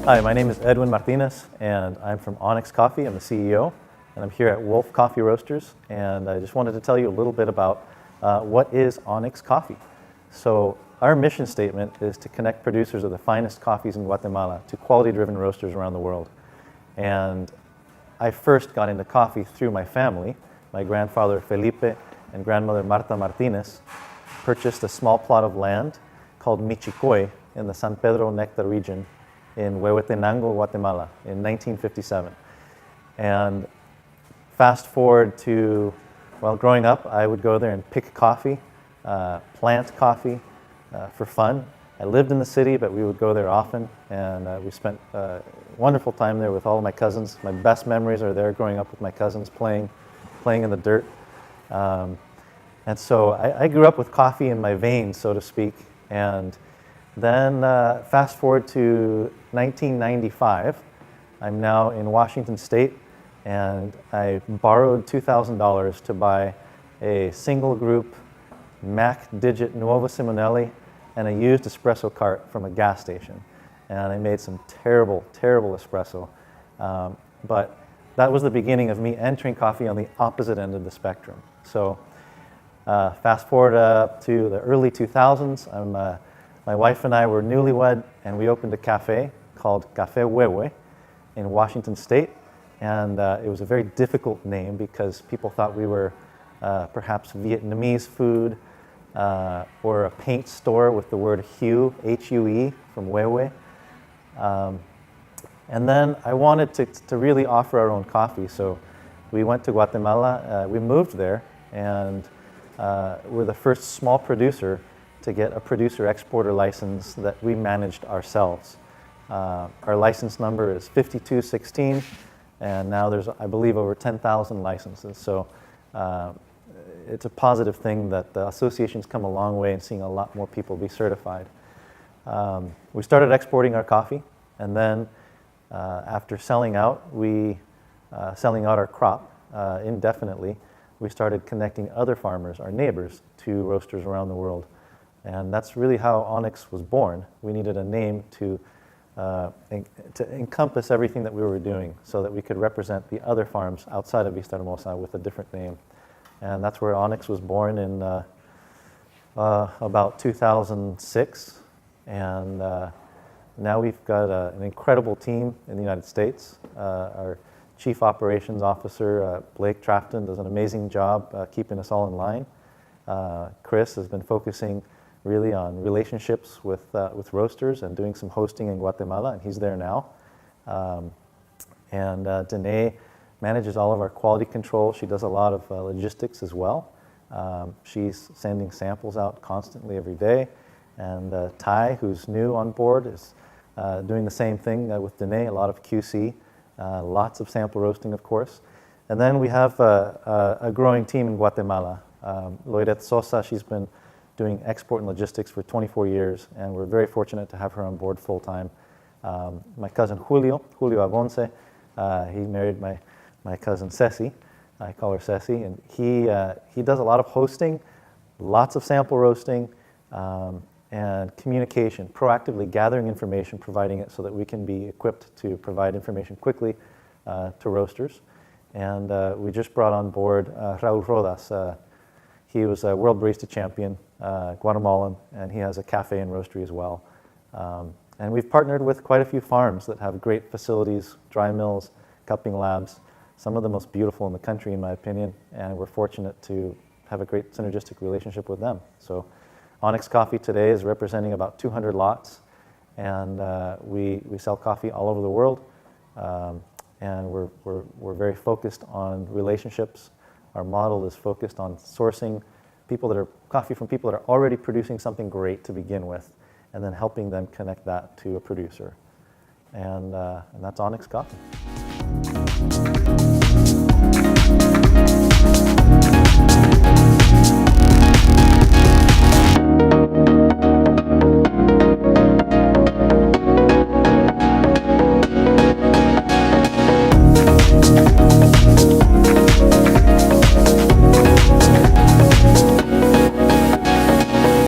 Hi, my name is Edwin Martinez, and I'm from Onyx Coffee. I'm the CEO, and I'm here at WOLFF Coffee Roasters, and I just wanted to tell you a little bit about what is Onyx Coffee. So our mission statement is to connect producers of the finest coffees in Guatemala to quality-driven roasters around the world. And I first got into coffee through my family. My grandfather Felipe and grandmother Marta Martinez purchased a small plot of land called Michicoy in the San Pedro Nectar region in Huehuetenango, Guatemala in 1957. And fast forward to, well, growing up, I would go there and pick coffee, plant coffee for fun. I lived in the city, but we would go there often, and we spent a wonderful time there with all of my cousins. My best memories are there, growing up with my cousins, playing in the dirt. And so I grew up with coffee in my veins, so to speak. And then fast forward to 1995, I'm now in Washington State, and I borrowed $2,000 to buy a single group Mac Digit Nuovo Simonelli and a used espresso cart from a gas station. And I made some terrible, terrible espresso. But that was the beginning of me entering coffee on the opposite end of the spectrum. So fast forward up to the early 2000s, my wife and I were newlywed, and we opened a cafe called Café Huehue in Washington State. And it was a very difficult name because people thought we were perhaps Vietnamese food or a paint store with the word hue, H-U-E, from Huehue. And then I wanted to really offer our own coffee, so we went to Guatemala. We moved there, and we're the first small producer to get a producer exporter license that we managed ourselves. Our license number is 5216, and now there's, I believe, over 10,000 licenses. So it's a positive thing that the association's come a long way in seeing a lot more people be certified. We started exporting our coffee, and then after selling out our crop indefinitely, we started connecting other farmers, our neighbors, to roasters around the world. And that's really how Onyx was born. We needed a name to encompass everything that we were doing so that we could represent the other farms outside of Vista Hermosa with a different name. And that's where Onyx was born in about 2006. And now we've got an incredible team in the United States. Our Chief Operations Officer, Blake Trafton, does an amazing job keeping us all in line. Chris has been focusing really on relationships with roasters and doing some hosting in Guatemala, and he's there now. And Danae manages all of our quality control. She does a lot of logistics as well. She's sending samples out constantly every day. And Ty, who's new on board, is doing the same thing with Danae, a lot of QC, lots of sample roasting, of course. And then we have a growing team in Guatemala. Loiret Sosa, she's been doing export and logistics for 24 years, and we're very fortunate to have her on board full-time. My cousin Julio Agonce, he married my cousin Ceci. I call her Ceci, and he does a lot of hosting, lots of sample roasting, and communication, proactively gathering information, providing it so that we can be equipped to provide information quickly to roasters. And we just brought on board Raul Rodas. He was a world barista champion, Guatemalan, and he has a cafe and roastery as well. And we've partnered with quite a few farms that have great facilities, dry mills, cupping labs, some of the most beautiful in the country, in my opinion, and we're fortunate to have a great synergistic relationship with them. So Onyx Coffee today is representing about 200 lots, and we sell coffee all over the world, and we're very focused on relationships. Our model is focused on sourcing coffee from people that are already producing something great to begin with, and then helping them connect that to a producer. And that's Onyx Coffee.